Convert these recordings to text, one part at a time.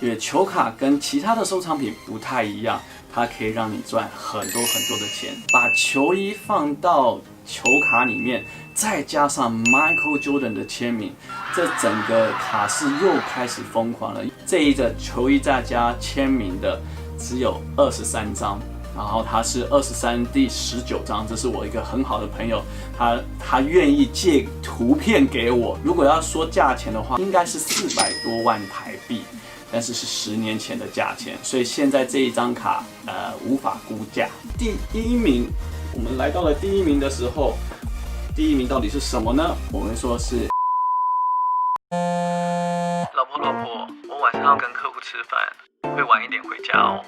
因为球卡跟其他的收藏品不太一样，它可以让你赚很多的钱。把球衣放到球卡里面，再加上 Michael Jordan 的签名，这整个卡市又开始疯狂了。这一个球衣再加签名的只有23张。然后它是23第19张，这是我一个很好的朋友，他愿意借图片给我。如果要说价钱的话，应该是400多万台币，但是是10年前的价钱，所以现在这一张卡无法估价。第一名，我们来到了第一名的时候，第一名到底是什么呢？我们说是老婆，我晚上要跟客户吃饭，会晚一点回家哦。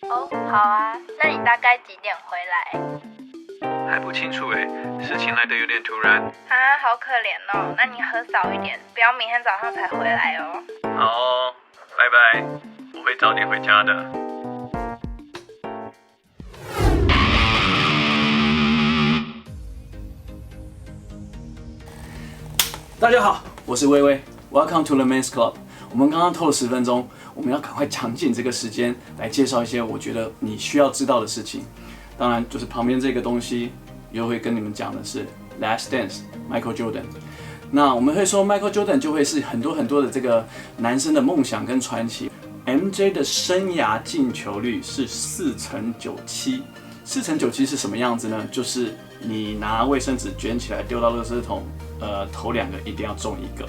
哦，好啊，那你大概几点回来？还不清楚诶，事情来得有点突然。啊，好可怜哦，那你喝少一点，不要明天早上才回来哦。好哦，拜拜，我会早点回家的。大家好，我是微微 ，Welcome to the Men's Club。我们刚刚透了10分钟，我们要赶快抢紧这个时间来介绍一些我觉得你需要知道的事情。当然，就是旁边这个东西又会跟你们讲的是 Last Dance Michael Jordan。那我们会说 Michael Jordan 就会是很多的这个男生的梦想跟传奇。MJ 的生涯进球率是4×97，4×97是什么样子呢？就是你拿卫生纸卷起来丢到垃圾桶，头2个一定要中1个。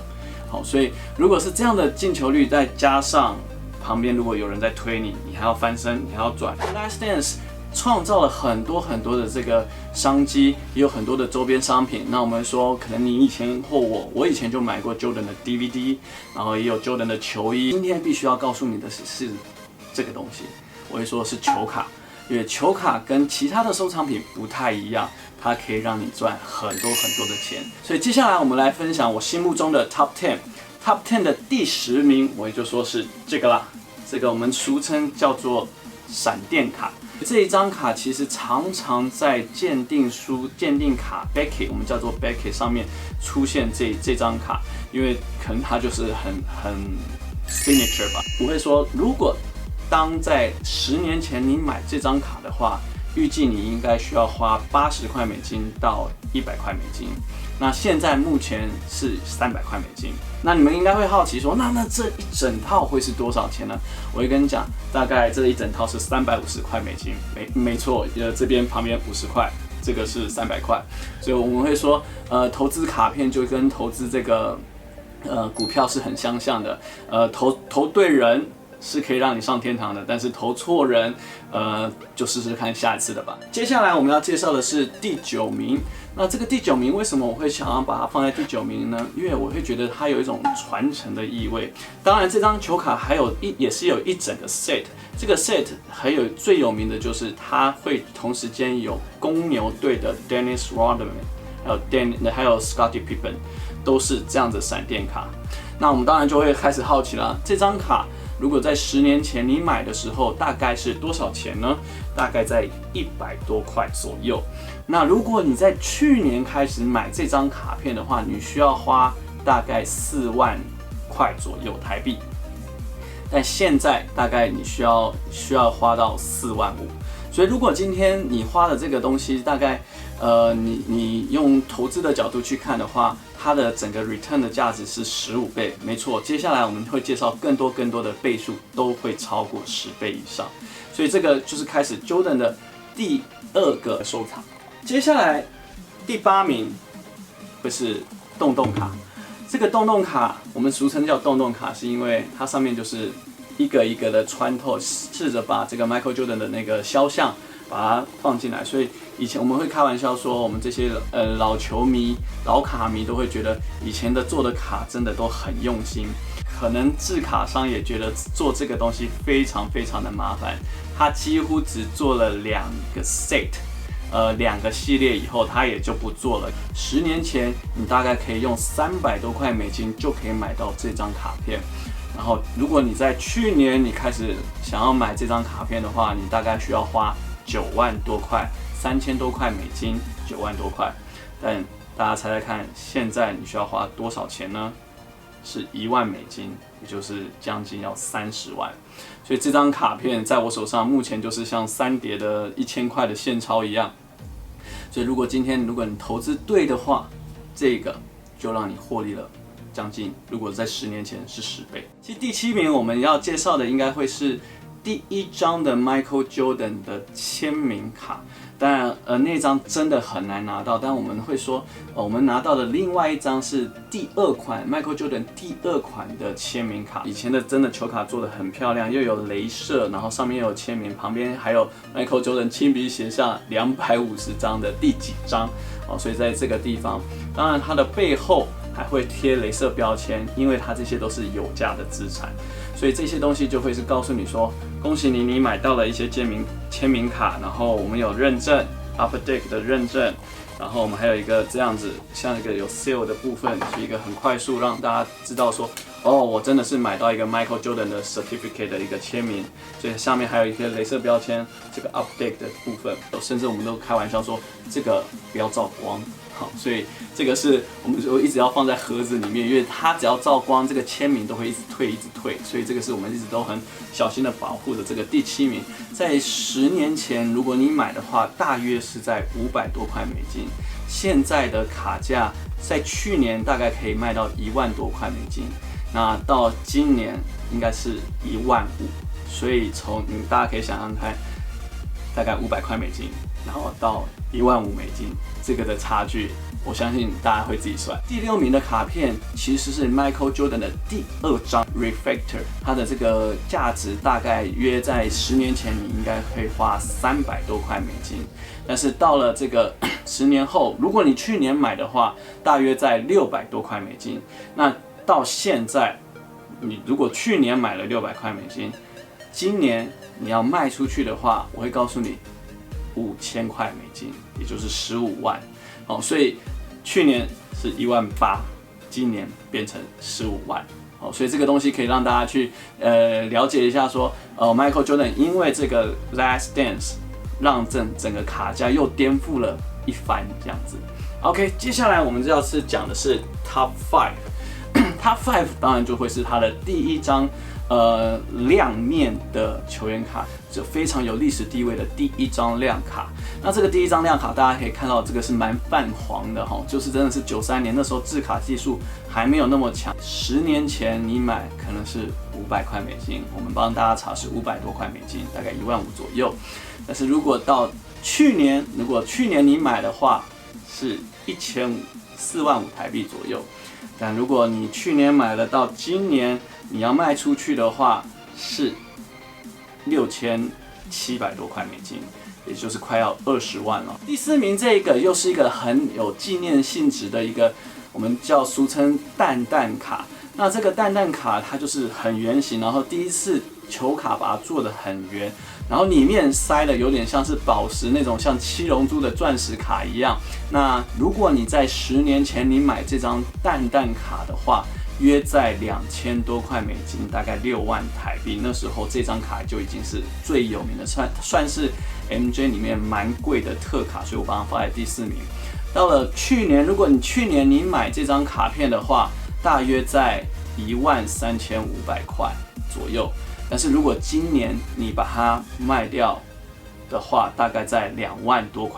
好，所以如果是这样的进球率，再加上旁边如果有人在推你，你还要翻身，你还要转。Last Dance 创造了很多的这个商机，也有很多的周边商品。那我们说，可能你以前或我以前就买过 Jordan 的 DVD， 然后也有 Jordan 的球衣。今天必须要告诉你的是这个东西，我会说是球卡，因为球卡跟其他的收藏品不太一样。它可以让你赚很多的钱，所以接下来我们来分享我心目中的 Top 10。Top 10的第10名，我也就说是这个啦。这个我们俗称叫做闪电卡。这一张卡其实常常在鉴定卡 Beckett， 我们叫做 Beckett 上面出现这张卡，因为可能它就是很 signature 吧。我会说，如果当在10年前你买这张卡的话，预计你应该需要花80块美金到100块美金，那现在目前是300块美金。那你们应该会好奇说，那这一整套会是多少钱呢？我会跟你讲，大概这一整套是350块美金，没错，这边旁边50块，这个是300块。所以我们会说，投资卡片就跟投资这个股票是很相像的，投对人是可以让你上天堂的，但是投错人，就试试看下一次的吧。接下来我们要介绍的是第9名。那这个第9名为什么我会想要把它放在第9名呢？因为我会觉得它有一种传承的意味。当然，这张球卡也是有一整个 set。这个 set 还有最有名的就是它会同时间有公牛队的 Dennis Rodman， 还有 Scottie Pippen， 都是这样的闪电卡。那我们当然就会开始好奇了，这张卡如果在10年前你买的时候，大概是多少钱呢？大概在100多块左右。那如果你在去年开始买这张卡片的话，你需要花大概4万块左右台币。但现在大概你需要花到4万5。所以如果今天你花的这个东西，大概你用投资的角度去看的话，它的整个 return 的价值是15倍，没错。接下来我们会介绍更多的倍数，都会超过10倍以上。所以这个就是开始 Jordan 的第2个收藏。接下来第8名会是洞洞卡。这个洞洞卡我们俗称叫洞洞卡，是因为它上面就是一个一个的穿透，试着把这个 Michael Jordan 的那个肖像把它放进来。所以以前我们会开玩笑说，我们这些老球迷、老卡迷都会觉得以前的做的卡真的都很用心。可能制卡商也觉得做这个东西非常的麻烦，他几乎只做了2个 set，2个系列以后他也就不做了。10年前你大概可以用300多块美金就可以买到这张卡片。然后，如果你在去年你开始想要买这张卡片的话，你大概需要花9万多块，3000多块美金，9万多块。但大家猜猜看，现在你需要花多少钱呢？是$10,000，也就是将近要30万。所以这张卡片在我手上目前就是像3叠的1000块的现钞一样。所以如果今天如果你投资对的话，这个就让你获利了将近，如果在10年前是10倍。其实第7名我们要介绍的应该会是第1张的 Michael Jordan 的签名卡。当然，那张真的很难拿到，但我们会说，我们拿到的另外一张是第2款 Michael Jordan 第2款的签名卡。以前的真的球卡做得很漂亮，又有雷射，然后上面又有签名，旁边还有 Michael Jordan 亲笔写下250张的第几张哦，所以在这个地方，当然它的背后还会贴雷射标签，因为它这些都是有价的资产，所以这些东西就会是告诉你说，恭喜你，你买到了一些签名卡，然后我们有认证 Upper Deck 的认证，然后我们还有一个这样子，像一个有 seal 的部分，是一个很快速让大家知道说，哦，我真的是买到一个 Michael Jordan 的 certificate 的一个签名，所以下面还有一些雷射标签，这个 Upper Deck 的部分，甚至我们都开玩笑说，这个不要照光。好，所以这个是我们就一直要放在盒子里面，因为它只要照光，这个签名都会一直退，所以这个是我们一直都很小心的保护的。这个第7名，在10年前，如果你买的话，大约是在$500多，现在的卡价在去年大概可以卖到$1万多，那到今年应该是$1万5，所以大家可以想象看，大概$500，然后到$1万5，这个的差距，我相信大家会自己算。第6名的卡片其实是 Michael Jordan 的第2张 Reflector， 它的这个价值大概约在10年前你应该可以花$300多，但是到了这个10年后，如果你去年买的话，大约在$600多。那到现在，你如果去年买了$600，今年你要卖出去的话，我会告诉你$5000，也就是15万。哦，所以去年是1万8，今年变成15万。哦，所以这个东西可以让大家去了解一下说，Michael Jordan 因为这个 Last Dance 让整个卡价又颠覆了一番这样子。OK， 接下来我们要是讲的是 Top 5，Top 5当然就会是它的第1张亮面的球员卡，就非常有历史地位的第1张亮卡。那这个第1张亮卡，大家可以看到这个是蛮泛黄的哈，就是真的是93年那时候制卡技术还没有那么强。10年前你买可能是$500，我们帮大家查是$500多，大概1万5左右。但是如果到去年，如果去年你买的话，是4万5台币左右。但如果你去年买了，到今年你要卖出去的话，是$6700多，也就是快要20万了。第4名这个又是一个很有纪念性质的一个，我们叫俗称蛋蛋卡。那这个蛋蛋卡它就是很圆形，然后第一次球卡把它做得很圆，然后里面塞了有点像是宝石那种像7龙珠的钻石卡一样。那如果你在10年前你买这张蛋蛋卡的话，约在$2000多，大概6万台币。那时候这张卡就已经是最有名的，算是 MJ 里面蛮贵的特卡，所以我把它放在第4名。到了去年，如果你去年你买这张卡片的话，大约在$13500左右。但是如果今年你把它卖掉的话，大概在$2万多。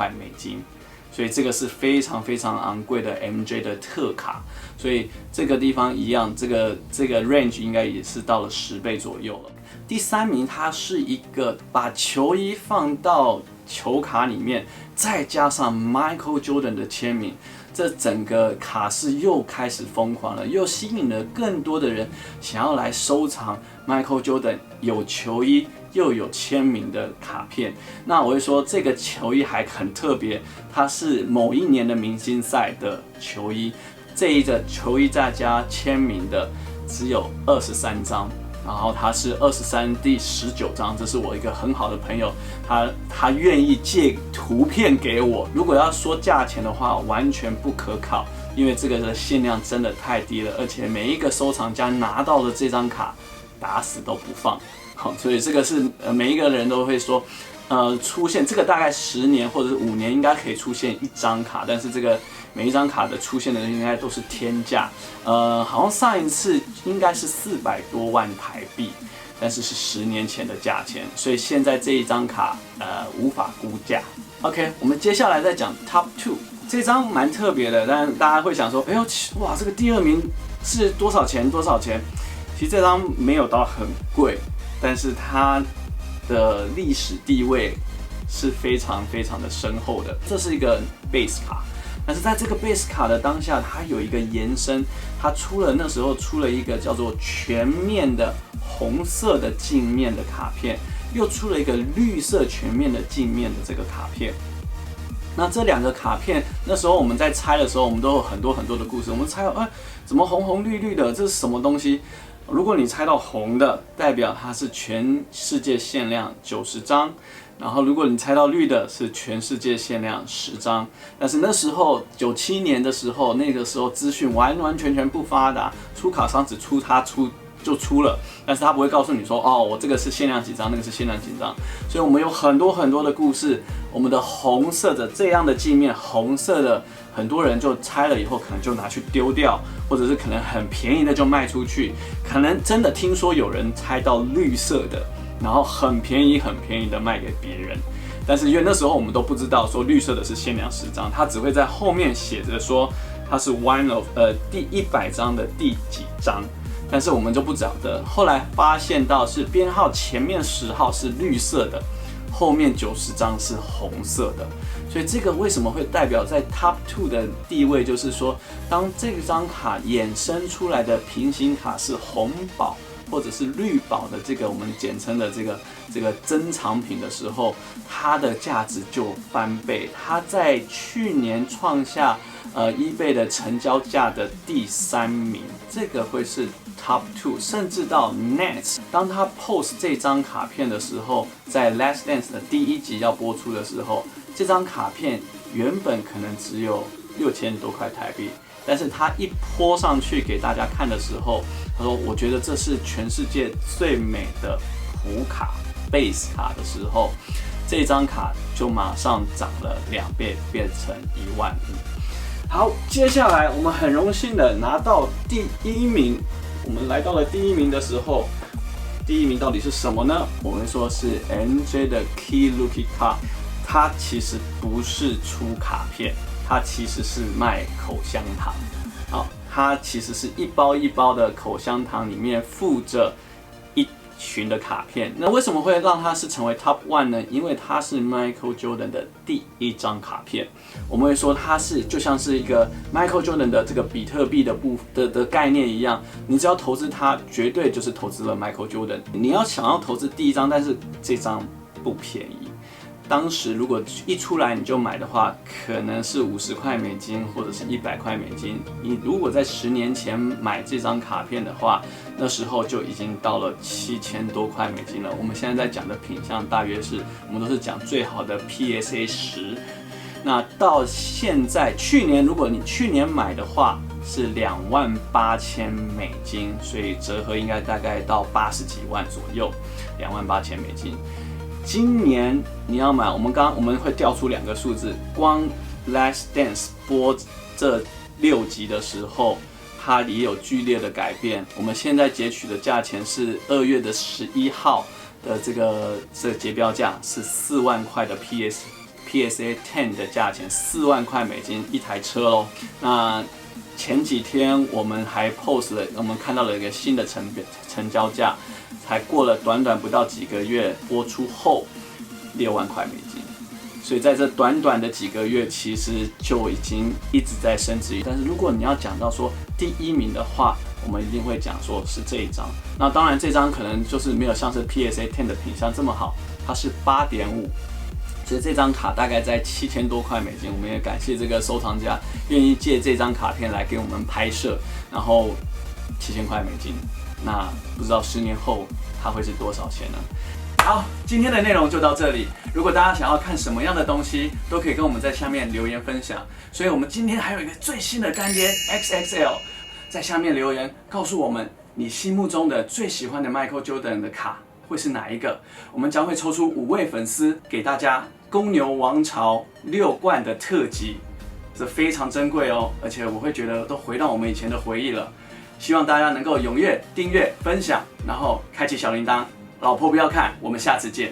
所以这个是非常非常昂贵的 MJ 的特卡，所以这个地方一样，这个 range 应该也是到了10倍左右了。第3名，它是一个把球衣放到球卡里面，再加上 Michael Jordan 的签名，这整个卡式又开始疯狂了，又吸引了更多的人想要来收藏 Michael Jordan 有球衣又有签名的卡片。那我会说这个球衣还很特别，它是某一年的明星赛的球衣，这一个球衣再加签名的只有23张，然后它是23第19张，这是我一个很好的朋友，他愿意借图片给我。如果要说价钱的话，完全不可考，因为这个的限量真的太低了，而且每一个收藏家拿到的这张卡打死都不放。好，所以这个是每一个人都会说，出现这个大概10年或者是5年应该可以出现一张卡，但是这个每一张卡的出现的应该都是天价，好像上一次应该是400多万台币，但是是10年前的价钱，所以现在这一张卡无法估价。OK， 我们接下来再讲 Top 2， 这张蛮特别的，但大家会想说，哎呦哇，这个第2名是多少钱？多少钱？其实这张没有到很贵，但是它的历史地位是非常非常的深厚的。这是一个 base 卡，但是在这个 base 卡的当下，它有一个延伸，它那时候出了一个叫做全面的红色的镜面的卡片，又出了一个绿色全面的镜面的这个卡片。那这2个卡片，那时候我们在猜的时候，我们都有很多很多的故事。我们猜到，怎么红红绿绿的，这是什么东西？如果你猜到红的，代表它是全世界限量90张，然后如果你猜到绿的，是全世界限量10张。但是那时候97年的时候，那个时候资讯完全不发达，出卡商只出就出了，但是他不会告诉你说，哦，我这个是限量几张，那个是限量几张。所以我们有很多很多的故事，我们的红色的这样的镜面，红色的很多人就拆了以后，可能就拿去丢掉，或者是可能很便宜的就卖出去，可能真的听说有人拆到绿色的，然后很便宜的卖给别人。但是因为那时候我们都不知道说绿色的是限量10张，它只会在后面写着说它是 one of 第100张的第几张。但是我们就不晓得，后来发现到是编号前面10号是绿色的，后面90张是红色的，所以这个为什么会代表在 Top 2的地位，就是说，当这张卡衍生出来的平行卡是红宝或者是绿宝的这个我们简称的这个珍藏品的时候，它的价值就翻倍。它在去年创下eBay 的成交价的第3名，这个会是 Top 2， 甚至到 Nets， 当他 post 这张卡片的时候，在 Last Dance 的第1集要播出的时候，这张卡片原本可能只有6000多块台币，但是他一泼上去给大家看的时候，他说我觉得这是全世界最美的普卡 base 卡的时候，这张卡就马上涨了2倍，变成15000。好，接下来我们很荣幸的拿到第1名。我们来到了第1名的时候，第1名到底是什么呢？我们说是 NJ 的 Key Lucky Card， 它其实不是出卡片，它其实是卖口香糖。好，它其实是一包一包的口香糖，里面附着一群的卡片。那为什么会让它是成为 Top 1呢？因为它是 Michael Jordan 的第1张卡片。我们会说它是就像是一个 Michael Jordan 的这个比特币的概念一样，你只要投资它，绝对就是投资了 Michael Jordan。你要想要投资第1张，但是这张不便宜。当时如果一出来你就买的话，可能是50块美金或者是100块美金。你如果在10年前买这张卡片的话，那时候就已经到了7000多块美金了。我们现在在讲的品项大约是，我们都是讲最好的 PSA 10。那到现在，如果你去年买的话是28000美金，所以折合应该大概到80几万左右，28000美金。今年你要买，我们会调出2个数字，光 Last Dance 播这6集的时候，它也有剧烈的改变。我们现在截取的价钱是2月11号的这个结标价是4万块的 PSA 10的价钱，4万块美金一台车咯。那前几天我们还 post 了，我们看到了一个新的成交价，才过了短不到几个月播出后，6万块美金。所以在这短的几个月，其实就已经一直在升值。但是如果你要讲到说第1名的话，我们一定会讲说是这一张。那当然这张可能就是没有像是 PSA 10的品相这么好，它是8.5。所以这张卡大概在7000多块美金，我们也感谢这个收藏家愿意借这张卡片来给我们拍摄，然后7000块美金，那不知道10年后它会是多少钱呢？好，今天的内容就到这里。如果大家想要看什么样的东西，都可以跟我们在下面留言分享。所以我们今天还有一个最新的干爹 XXL， 在下面留言告诉我们你心目中的最喜欢的 Michael Jordan 的卡会是哪一个？我们将会抽出5位粉丝给大家公牛王朝6冠的特辑，这非常珍贵哦，而且我会觉得都回到我们以前的回忆了。希望大家能够踊跃订阅、分享，然后开启小铃铛。老婆不要看，我们下次见。